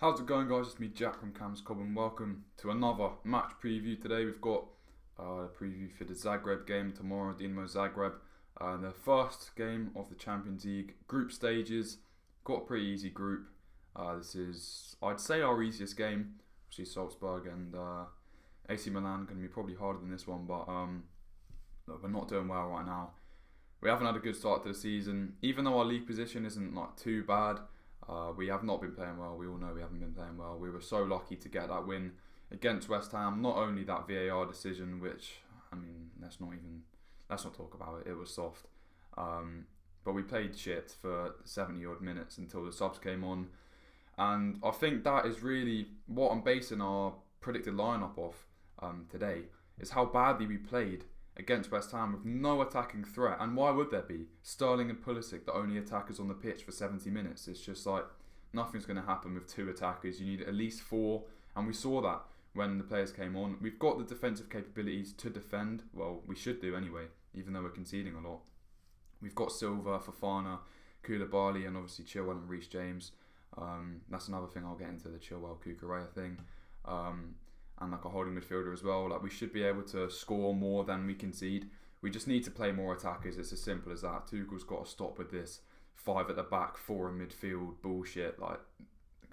How's it going, guys? It's me, Jack from Cam's Cobb, and welcome to another match preview. Today we've got a preview for the Zagreb game tomorrow, Dinamo Zagreb. The first game of the Champions League group stages. Got a pretty easy group. This is, I'd say, our easiest game. Obviously, Salzburg and AC Milan going to be probably harder than this one, but look, we're not doing well right now. We haven't had a good start to the season, even though our league position isn't too bad. We have not been playing well. We all know we haven't been playing well. We were so lucky to get that win against West Ham. Not only that VAR decision, which, I mean, let's not talk about it. It was soft. But we played shit for 70 odd minutes until the subs came on. And I think that is really what I'm basing our predicted lineup off today, is how badly we played against West Ham with no attacking threat. And why would there be? Sterling and Pulisic, the only attackers on the pitch for 70 minutes. It's just like nothing's going to happen with two attackers. You need at least four, and we saw that when the players came on. We've got the defensive capabilities to defend. Well, we should do anyway, even though we're conceding a lot. We've got Silva, Fofana, Koulibaly, and obviously Chilwell and Reece James. That's another thing I'll get into, the Chilwell Kukurea thing. And like a holding midfielder as well. Like, we should be able to score more than we concede. We just need to play more attackers. It's as simple as that. Tuchel's got to stop with this 5 at the back, 4 in midfield bullshit. Like,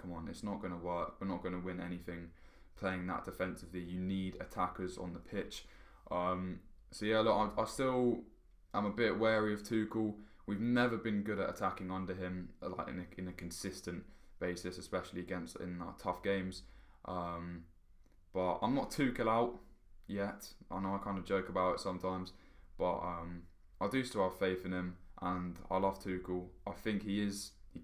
come on, it's not going to work. We're not going to win anything playing that defensively. You need attackers on the pitch. So yeah, look, I still am a bit wary of Tuchel. We've never been good at attacking under him, like in a consistent basis, especially in tough games. But I'm not Tuchel out yet. I know I kind of joke about it sometimes, but I do still have faith in him, and I love Tuchel. I think he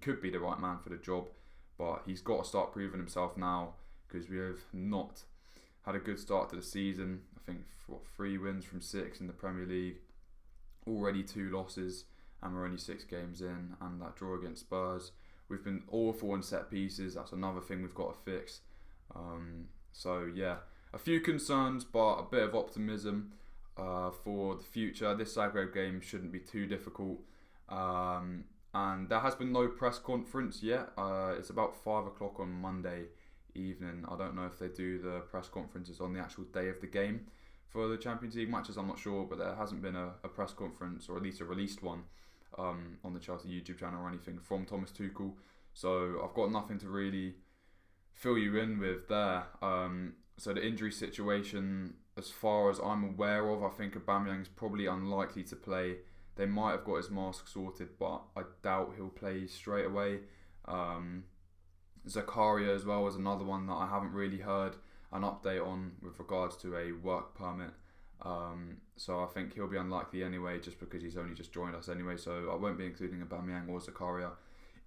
could be the right man for the job, but he's got to start proving himself now, because we have not had a good start to the season. I think 3 wins from 6 in the Premier League, already 2 losses, and we're only 6 games in, and that draw against Spurs. We've been awful in set pieces. That's another thing we've got to fix. So yeah, a few concerns, but a bit of optimism for the future. This Zagreb game shouldn't be too difficult. And there has been no press conference yet. It's about 5 o'clock on Monday evening. I don't know if they do the press conferences on the actual day of the game for the Champions League matches. I'm not sure, but there hasn't been a press conference, or at least a released one, on the Chelsea YouTube channel or anything from Thomas Tuchel. So I've got nothing to really fill you in with there. So the injury situation, as far as I'm aware of, I think Aubameyang is probably unlikely to play. They might have got his mask sorted, but I doubt he'll play straight away. Zakaria as well is another one that I haven't really heard an update on with regards to a work permit. So I think he'll be unlikely anyway, just because he's only just joined us anyway. So I won't be including Aubameyang or Zakaria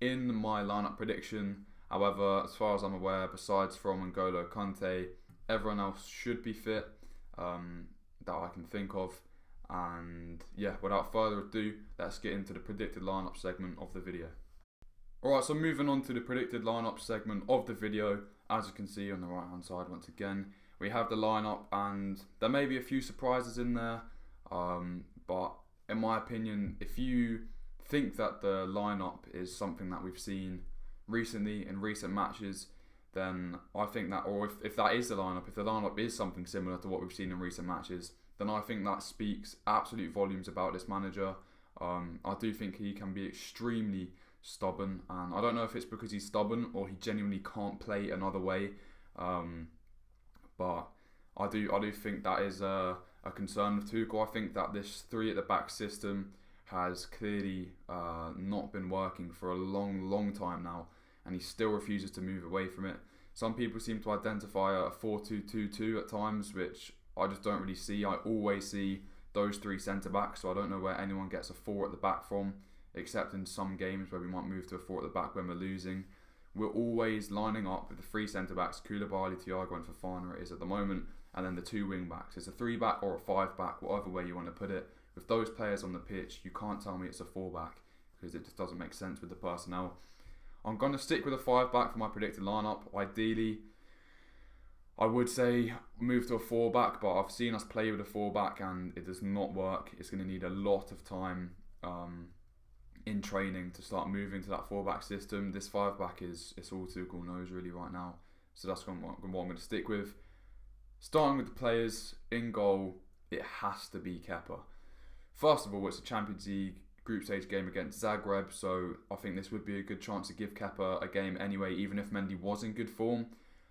in my lineup prediction. However, as far as I'm aware, besides from N'Golo Kante, everyone else should be fit that I can think of. And yeah, without further ado, let's get into the predicted lineup segment of the video. Alright, so moving on to the predicted lineup segment of the video. As you can see on the right hand side, once again, we have the lineup, and there may be a few surprises in there. But in my opinion, if you think that the lineup is something that we've seen recently in recent matches, then I think that, or if that is the lineup, if the lineup is something similar to what we've seen in recent matches, then I think that speaks absolute volumes about this manager. I do think he can be extremely stubborn, and I don't know if it's because he's stubborn or he genuinely can't play another way. But I do think that is a concern with Tuchel. I think that this 3 at the back system has clearly not been working for a long time now, and he still refuses to move away from it. Some people seem to identify a 4-2-2-2 at times, which I just don't really see. I always see those 3 centre-backs, so I don't know where anyone gets a 4 at the back from, except in some games where we might move to a 4 at the back when we're losing. We're always lining up with the 3 centre-backs, Koulibaly, Thiago and Fofana it is at the moment, and then the 2 wing-backs. It's a 3-back or a 5-back, whatever way you want to put it. With those players on the pitch, you can't tell me it's a 4-back, because it just doesn't make sense with the personnel. I'm going to stick with a 5-back for my predicted lineup. Ideally, I would say move to a 4-back, but I've seen us play with a 4-back and it does not work. It's going to need a lot of time in training to start moving to that 4-back system. This 5-back it's all Tuchel knows really right now. So that's what I'm going to stick with. Starting with the players, in goal, it has to be Kepa. First of all, it's a Champions League group stage game against Zagreb, so I think this would be a good chance to give Kepa a game anyway, even if Mendy was in good form.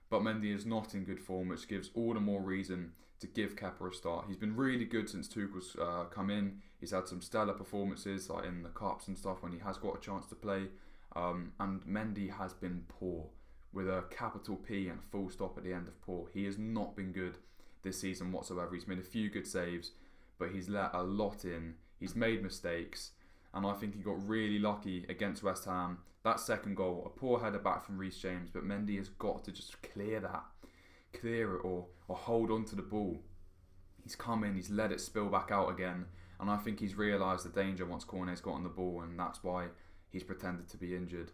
But Mendy is not in good form, which gives all the more reason to give Kepa a start. He's been really good since Tuchel's come in. He's had some stellar performances like in the cups and stuff when he has got a chance to play. And Mendy has been poor, with a capital P and a full stop at the end of poor. He has not been good this season whatsoever. He's made a few good saves, but he's let a lot in. He's made mistakes, and I think he got really lucky against West Ham. That second goal, a poor header back from Reece James, but Mendy has got to just clear it or hold on to the ball. He's come in, he's let it spill back out again, and I think he's realised the danger once Cornet's got on the ball, and that's why he's pretended to be injured.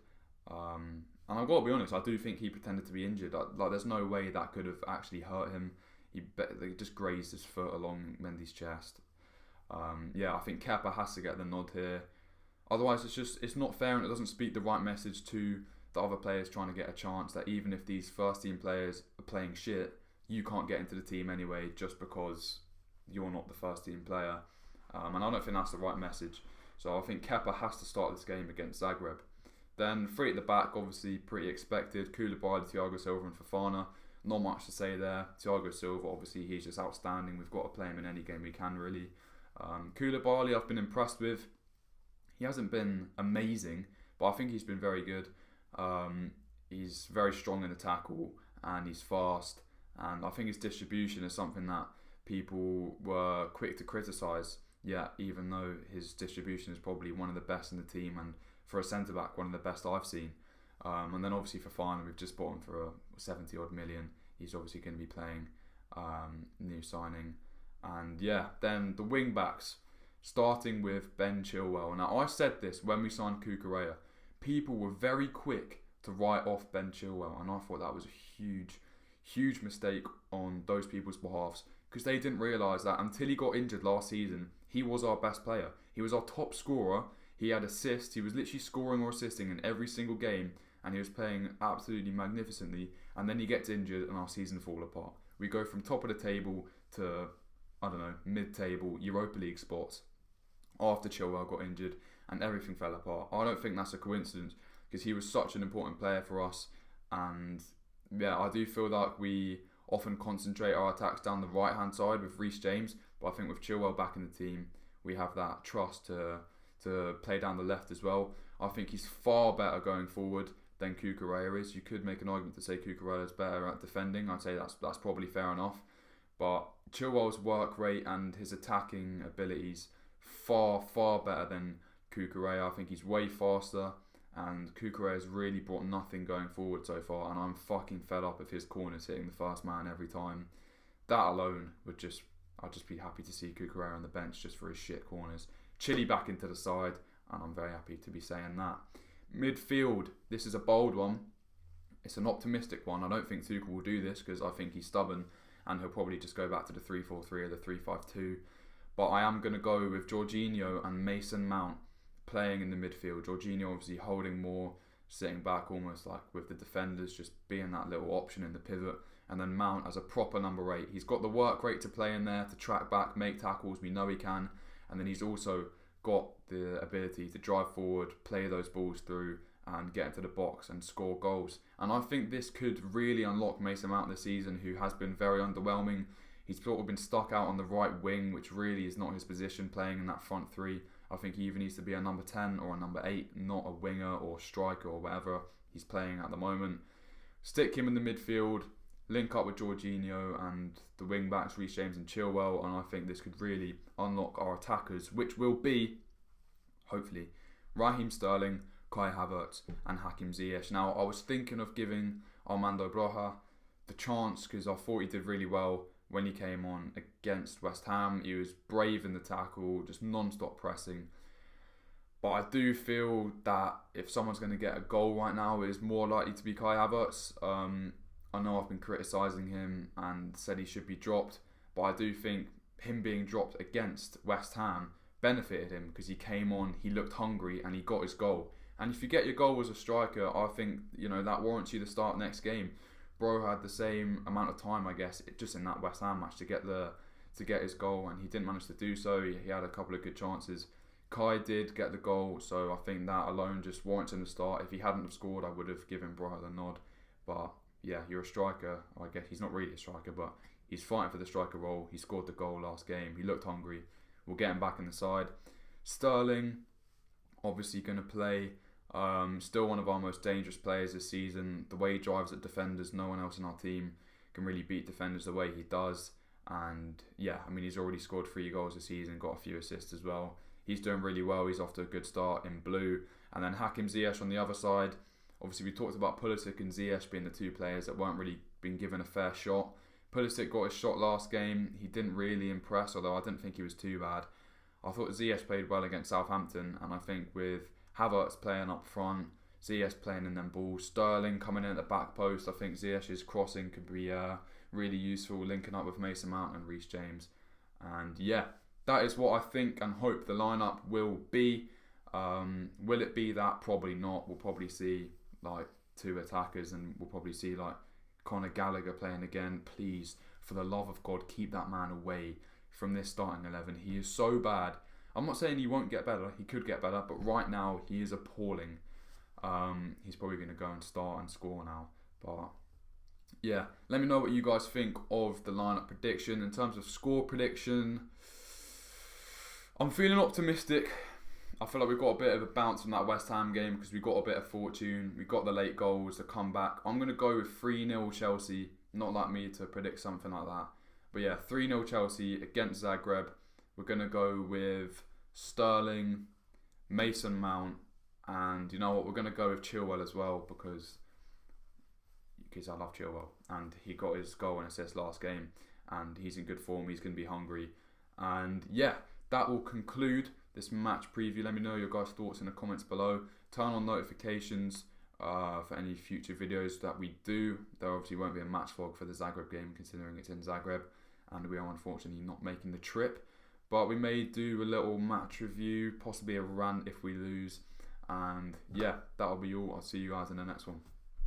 And I've got to be honest, I do think he pretended to be injured. Like, there's no way that could have actually hurt him. They just grazed his foot along Mendy's chest. I think Kepa has to get the nod here. Otherwise, it's not fair, and it doesn't speak the right message to the other players trying to get a chance, that even if these first team players are playing shit, you can't get into the team anyway just because you're not the first team player. And I don't think that's the right message. So I think Kepa has to start this game against Zagreb. Then 3 at the back, obviously pretty expected. Koulibaly, Thiago Silva and Fofana. Not much to say there. Thiago Silva, obviously he's just outstanding. We've got to play him in any game we can really. Koulibaly I've been impressed with. He hasn't been amazing, but I think he's been very good. He's very strong in the tackle and he's fast. And I think his distribution is something that people were quick to criticise. Yeah, even though his distribution is probably one of the best in the team, and for a centre-back, one of the best I've seen. And then obviously Fofana, we've just bought him for a 70-odd million. He's obviously going to be playing, new signing. And yeah, then the wing-backs, starting with Ben Chilwell. Now, I said this when we signed Cucurella. People were very quick to write off Ben Chilwell, and I thought that was a huge mistake on those people's behalves, because they didn't realise that until he got injured last season, he was our best player. He was our top scorer. He had assists. He was literally scoring or assisting in every single game, and he was playing absolutely magnificently. And then he gets injured and our season fall apart. We go from top of the table to, I don't know, mid-table Europa League spots after Chilwell got injured, and everything fell apart. I don't think that's a coincidence, because he was such an important player for us. And yeah, I do feel like we often concentrate our attacks down the right-hand side with Reece James, but I think with Chilwell back in the team, we have that trust to play down the left as well. I think he's far better going forward than Cucurella is. You could make an argument to say Cucurella is better at defending. I'd say that's probably fair enough. But Chilwell's work rate and his attacking abilities far better than Cucurella. I think he's way faster, and Cucurella has really brought nothing going forward so far, and I'm fucking fed up of his corners hitting the first man every time. That alone I'd just be happy to see Cucurella on the bench just for his shit corners. Chile back into the side, and I'm very happy to be saying that. Midfield, this is a bold one. It's an optimistic one. I don't think Tuchel will do this, because I think he's stubborn and he'll probably just go back to the 3-4-3 or the 3-5-2. But I am going to go with Jorginho and Mason Mount playing in the midfield. Jorginho obviously holding more, sitting back almost like with the defenders, just being that little option in the pivot. And then Mount as a proper number 8. He's got the work rate to play in there, to track back, make tackles. We know he can. And then he's also got the ability to drive forward, play those balls through, and get into the box and score goals. And I think this could really unlock Mason Mount this season, who has been very underwhelming. He's sort of been stuck out on the right wing, which really is not his position, playing in that front 3. I think he either needs to be a number 10 or a number 8, not a winger or striker or whatever he's playing at the moment. Stick him in the midfield, link up with Jorginho and the wing backs, Reece James and Chilwell, and I think this could really unlock our attackers, which will be, hopefully, Raheem Sterling, Kai Havertz and Hakim Ziyech. Now, I was thinking of giving Armando Broja the chance, because I thought he did really well when he came on against West Ham. He was brave in the tackle, just non-stop pressing. But I do feel that if someone's going to get a goal right now, it is more likely to be Kai Havertz. I know I've been criticising him and said he should be dropped, but I do think him being dropped against West Ham benefited him because he came on, he looked hungry, and he got his goal. And if you get your goal as a striker, I think that warrants you to start next game. Bro had the same amount of time, I guess, just in that West Ham match to get his goal, and he didn't manage to do so. He had a couple of good chances. Kai did get the goal, so I think that alone just warrants him to start. If he hadn't have scored, I would have given Bro the nod. But yeah, you're a striker. I guess he's not really a striker, but he's fighting for the striker role. He scored the goal last game. He looked hungry. We'll get him back in the side. Sterling, obviously going to play. Still one of our most dangerous players this season. The way he drives at defenders, no one else in our team can really beat defenders the way he does. And yeah, I mean, he's already scored 3 goals this season, got a few assists as well. He's doing really well. He's off to a good start in blue. And then Hakim Ziyech on the other side. Obviously, we talked about Pulisic and Ziyech being the 2 players that weren't really been given a fair shot. Pulisic got his shot last game. He didn't really impress, although I didn't think he was too bad. I thought Ziyech played well against Southampton, and I think with Havertz playing up front, Ziyech playing in them balls, Sterling coming in at the back post, I think Ziyech's crossing could be really useful, linking up with Mason Mount and Reece James. And yeah, that is what I think and hope the lineup will be. Will it be that? Probably not. We'll probably see like 2 attackers, and we'll probably see like Conor Gallagher playing again. Please, for the love of God, keep that man away from this starting 11. He is so bad. I'm not saying he won't get better. He could get better, but right now he is appalling. He's probably going to go and start and score now. But yeah, let me know what you guys think of the lineup prediction. In terms of score prediction, I'm feeling optimistic. I feel like we've got a bit of a bounce from that West Ham game because we got a bit of fortune. We got the late goals, the comeback. I'm going to go with 3-0 Chelsea. Not like me to predict something like that. But yeah, 3-0 Chelsea against Zagreb. We're going to go with Sterling, Mason Mount, and you know what? We're going to go with Chilwell as well because I love Chilwell. And he got his goal and assist last game. And he's in good form. He's going to be hungry. And yeah, that will conclude this match preview. Let me know your guys' thoughts in the comments below. Turn on notifications for any future videos that we do. There obviously won't be a match vlog for the Zagreb game considering it's in Zagreb. And we are unfortunately not making the trip. But we may do a little match review, possibly a rant if we lose. And yeah, that'll be all. I'll see you guys in the next one.